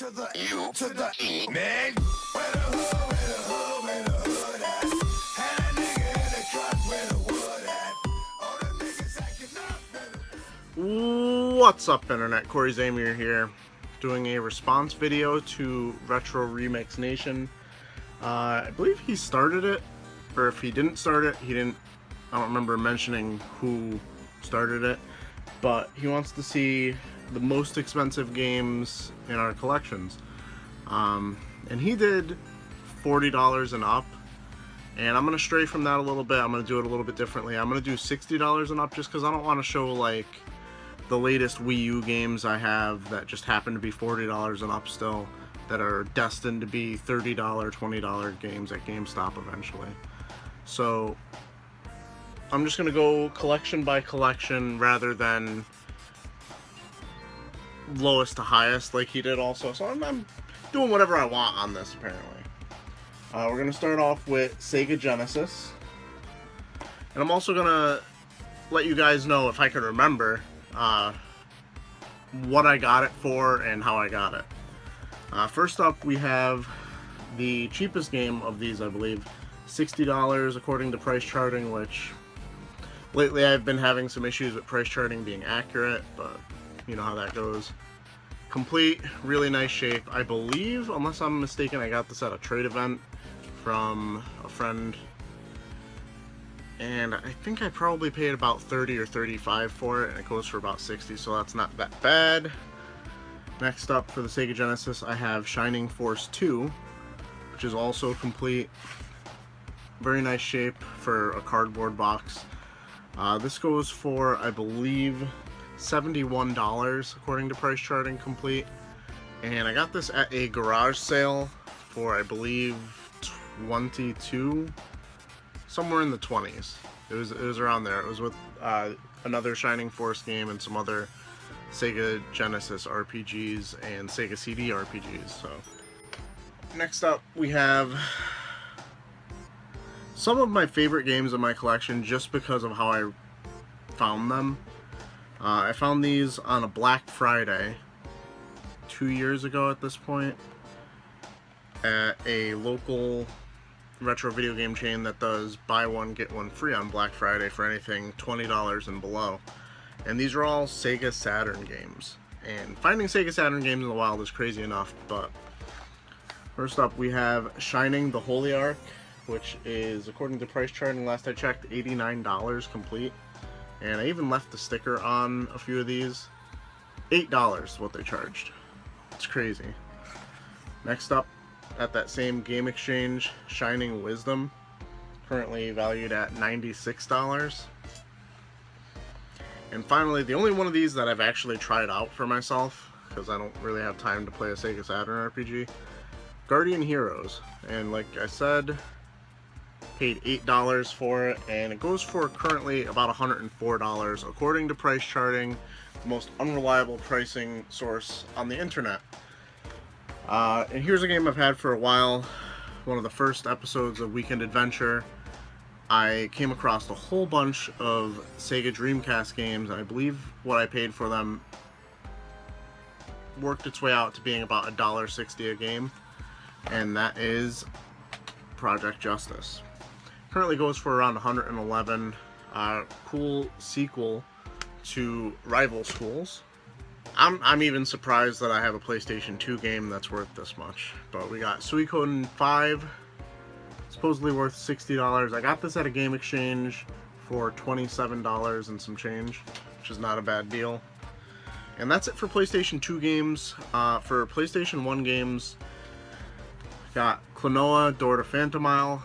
to the U to the E, man. Where the hood, where the hood at? Had a nigga in the truck where the wood at. All the niggas acting up, better. What's up, Internet? Corey Zamier here, doing a response video to Retro Remix Nation. I believe he started it, or if he didn't start it, I don't remember mentioning who started it, but he wants to see the most expensive games in our collections. And he did $40 and up, and I'm going to stray from that a little bit. I'm going to do it a little bit differently. I'm going to do $60 and up just because I don't want to show like the latest Wii U games I have that just happen to be $40 and up still, that are destined to be $30, $20 games at GameStop eventually. So I'm just going to go collection by collection rather than lowest to highest like he did also. So I'm doing whatever I want on this apparently. We're going to start off with Sega Genesis. And I'm also going to let you guys know, if I can remember, what I got it for and how I got it. First up, we have the cheapest game of these, I believe, $60 according to price charting, which lately I've been having some issues with price charting being accurate, but you know how that goes. Complete, really nice shape. I believe, unless I'm mistaken, I got this at a trade event from a friend, and I think I probably paid about $30 or $35 for it, and it goes for about $60, so that's not that bad. Next up, for the Sega Genesis, I have Shining Force 2, which is also complete. Very nice shape for a cardboard box. This goes for, I believe, $71 according to price charting complete. And I got this at a garage sale for, I believe, $22, somewhere in the 20s. It was around there. It was with another Shining Force game and some other Sega Genesis RPGs and Sega CD RPGs. So next up, we have some of my favorite games in my collection just because of how I found them. I found these on a Black Friday 2 years ago at this point at a local retro video game chain that does buy one get one free on Black Friday for anything $20 and below. And these are all Sega Saturn games. And finding Sega Saturn games in the wild is crazy enough, but first up we have Shining the Holy Ark, which is, according to price charting last I checked, $89 complete. And I even left the sticker on a few of these. $8 is what they charged. It's crazy. Next up, at that same game exchange, Shining Wisdom, currently valued at $96. And finally, the only one of these that I've actually tried out for myself, because I don't really have time to play a Sega Saturn RPG, Guardian Heroes. And like I said, paid $8 for it, and it goes for currently about $104 according to price charting, the most unreliable pricing source on the internet. And here's a game I've had for a while. One of the first episodes of Weekend Adventure, I came across a whole bunch of Sega Dreamcast games, and I believe what I paid for them worked its way out to being about $1.60 a game, and that is Project Justice. Currently goes for around $111. Cool sequel to Rival Schools. I'm even surprised that I have a PlayStation 2 game that's worth this much. But we got Suikoden 5, supposedly worth $60. I got this at a game exchange for $27 and some change, which is not a bad deal. And that's it for PlayStation 2 games. For PlayStation 1 games, got Klonoa Door to Phantomile.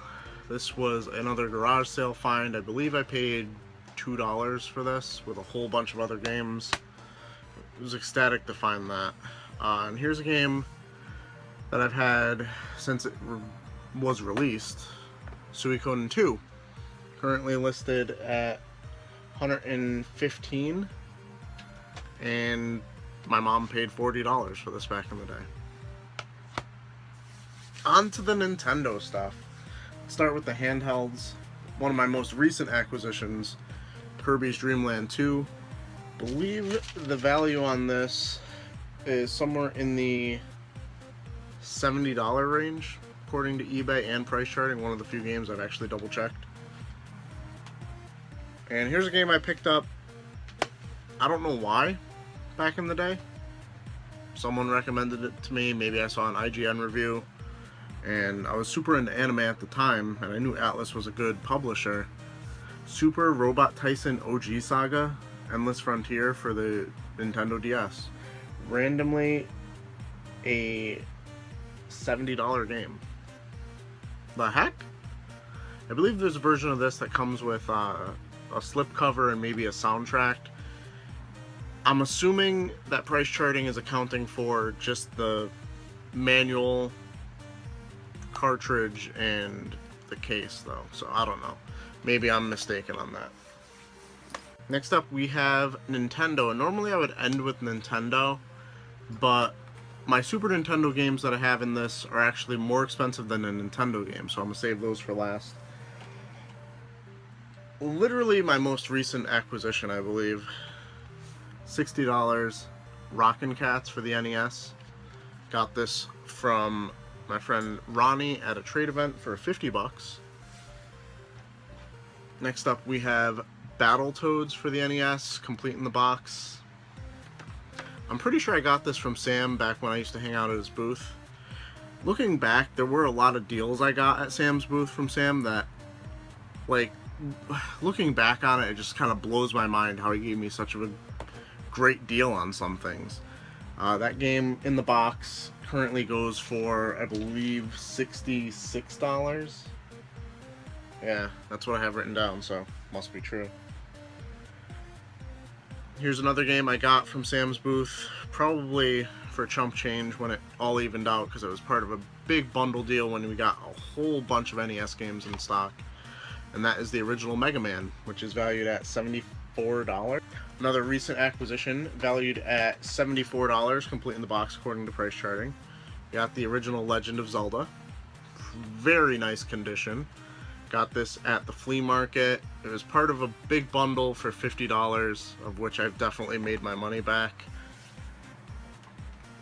This was another garage sale find. I believe I paid $2 for this with a whole bunch of other games. I was ecstatic to find that. And here's a game that I've had since it was released, Suikoden 2. Currently listed at $115, and my mom paid $40 for this back in the day. On to the Nintendo stuff. Let's start with the handhelds. One of my most recent acquisitions, Kirby's Dream Land 2. Believe the value on this is somewhere in the $70 range, according to eBay and Price Charting. One of the few games I've actually double checked. And here's a game I picked up, I don't know why, back in the day. Someone recommended it to me, maybe I saw an IGN review, and I was super into anime at the time, and I knew Atlas was a good publisher. Super Robot Tyson OG Saga, Endless Frontier for the Nintendo DS. Randomly a $70 game. The heck? I believe there's a version of this that comes with a slipcover and maybe a soundtrack. I'm assuming that Price Charting is accounting for just the manual, cartridge, and the case, though. So I don't know. Maybe I'm mistaken on that. Next up, we have Nintendo. And normally I would end with Nintendo, but my Super Nintendo games that I have in this are actually more expensive than a Nintendo game, so I'm going to save those for last. Literally my most recent acquisition, I believe. $60, Rockin' Cats for the NES. Got this from my friend Ronnie at a trade event for 50 bucks. Next up we have Battletoads for the NES, complete in the box. I'm pretty sure I got this from Sam back when I used to hang out at his booth. Looking back, there were a lot of deals I got at Sam's booth from Sam that, like, looking back on it, it just kind of blows my mind how he gave me such a great deal on some things. That game in the box currently goes for, I believe, $66. Yeah, that's what I have written down, so must be true. Here's another game I got from Sam's booth, probably for chump change when it all evened out, because it was part of a big bundle deal when we got a whole bunch of NES games in stock. And that is the original Megaman, which is valued at $74. Another recent acquisition, valued at $74, complete in the box according to Price Charting. Got the original Legend of Zelda. Very nice condition. Got this at the flea market. It was part of a big bundle for $50, of which I've definitely made my money back.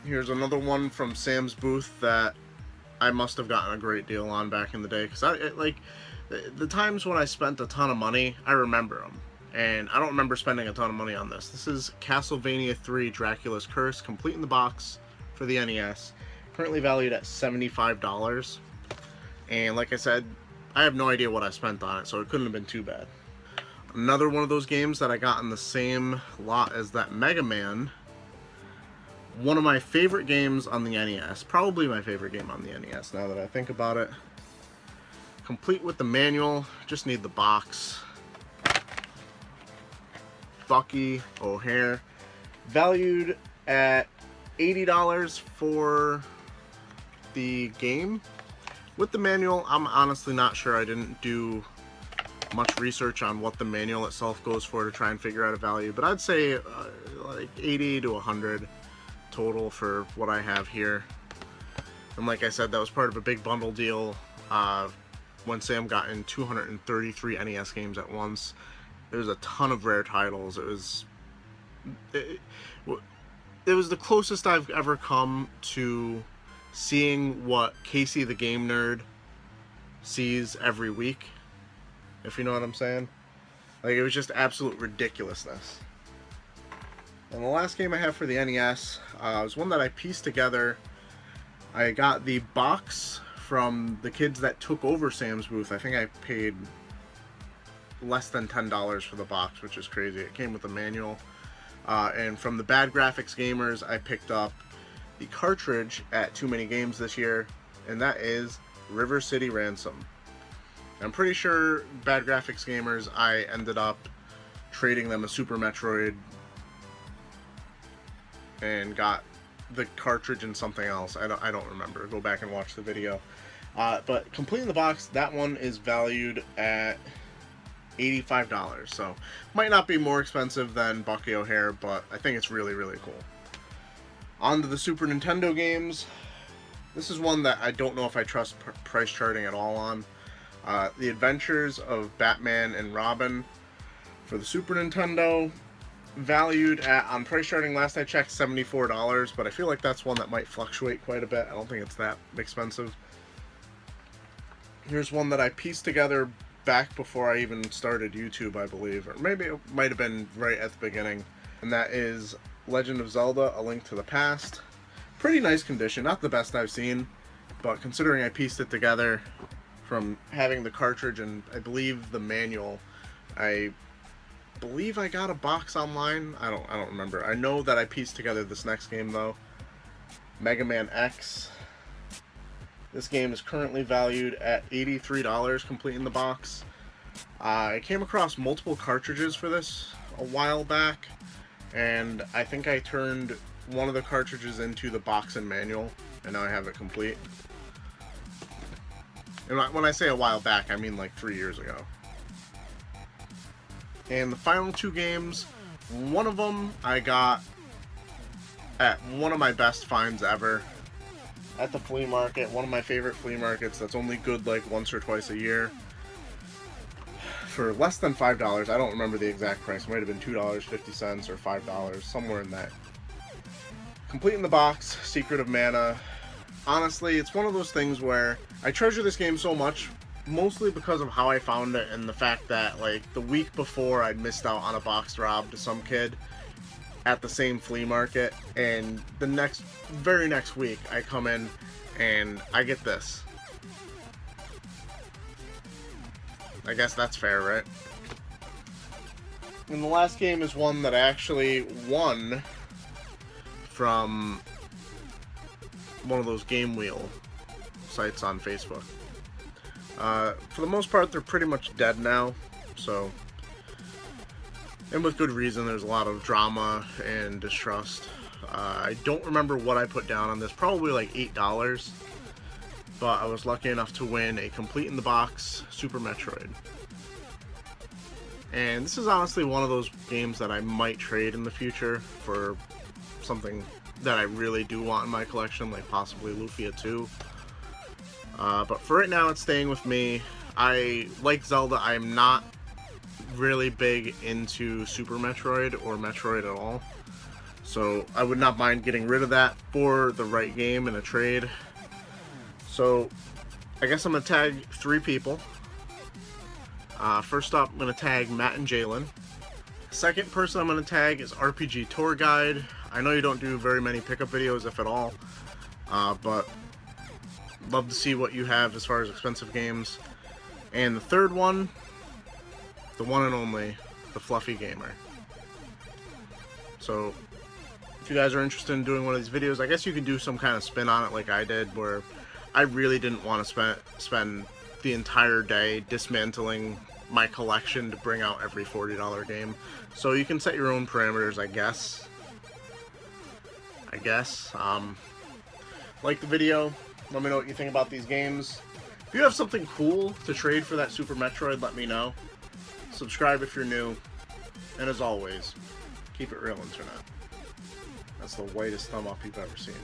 Here's another one from Sam's booth that I must have gotten a great deal on back in the day, because the times when I spent a ton of money, I remember them. And I don't remember spending a ton of money on this. This is Castlevania 3 Dracula's Curse, complete in the box for the NES. Currently valued at $75. And like I said, I have no idea what I spent on it, so it couldn't have been too bad. Another one of those games that I got in the same lot as that Mega Man. One of my favorite games on the NES. Probably my favorite game on the NES, now that I think about it. Complete with the manual. Just need the box. Bucky O'Hare. Valued at $80 for the game. With the manual, I'm honestly not sure. I didn't do much research on what the manual itself goes for to try and figure out a value, but I'd say like 80 to 100 total for what I have here. And like I said, that was part of a big bundle deal when Sam got in 233 NES games at once. There was a ton of rare titles. It was the closest I've ever come to seeing what Casey the Game Nerd sees every week, if you know what I'm saying. Like, it was just absolute ridiculousness. And the last game I have for the NES was one that I pieced together. I got the box from the kids that took over Sam's booth. I think I paid less than $10 for the box, which is crazy. It came with a manual. And from the Bad Graphics Gamers, I picked up the cartridge at Too Many Games this year, and that is River City Ransom. I'm pretty sure Bad Graphics Gamers, I ended up trading them a Super Metroid and got the cartridge and something else. I don't remember. Go back and watch the video. But complete in the box, that one is valued at $85. So might not be more expensive than Bucky O'Hare, but I think it's really, really cool. On to the Super Nintendo games. This is one that I don't know if I trust Price Charting at all on. The Adventures of Batman and Robin for the Super Nintendo. valued at, on price charting last I checked, $74, but I feel like that's one that might fluctuate quite a bit. I don't think it's that expensive. Here's one that I pieced together back before I even started YouTube, I believe, or maybe it might have been right at the beginning, and that is Legend of Zelda: A Link to the Past. Pretty nice condition, not the best I've seen, but considering I pieced it together from having the cartridge and I believe the manual, I believe I got a box online. I don't remember. I know that I pieced together this next game though, Megaman X. This game is currently valued at $83, complete in the box. I came across multiple cartridges for this a while back, and I think I turned one of the cartridges into the box and manual, and now I have it complete. And when I say a while back, I mean like 3 years ago. And the final two games, one of them I got at one of my best finds ever at the flea market, one of my favorite flea markets that's only good like once or twice a year, for less than $5. I don't remember the exact price. It might have been $2.50 or $5, somewhere in that. Complete in the box, Secret of Mana. Honestly, it's one of those things where I treasure this game so much, mostly because of how I found it and the fact that like the week before I'd missed out on a box rob to some kid at the same flea market, and the very next week I come in and I get this. I guess that's fair, right? And the last game is one that I actually won from one of those game wheel sites on Facebook. For the most part, they're pretty much dead now, so, and with good reason. There's a lot of drama and distrust. I don't remember what I put down on this, probably like $8, but I was lucky enough to win a complete in the box Super Metroid. And this is honestly one of those games that I might trade in the future for something that I really do want in my collection, like possibly Lufia 2. But for right now, it's staying with me. I like Zelda. I'm not really big into Super Metroid or Metroid at all, so I would not mind getting rid of that for the right game in a trade. So I guess I'm going to tag 3 people. First up, I'm going to tag Matt and Jalen. Second person I'm going to tag is RPG Tour Guide. I know you don't do very many pickup videos, if at all, but love to see what you have as far as expensive games. And the third one, the one and only, the Fluffy Gamer. So if you guys are interested in doing one of these videos, I guess you can do some kind of spin on it like I did, where I really didn't want to spend the entire day dismantling my collection to bring out every $40 game. So you can set your own parameters, I guess. Like the video, let me know what you think about these games. If you have something cool to trade for that Super Metroid, let me know. Subscribe if you're new, and as always, keep it real, Internet. That's the whitest thumb up you've ever seen.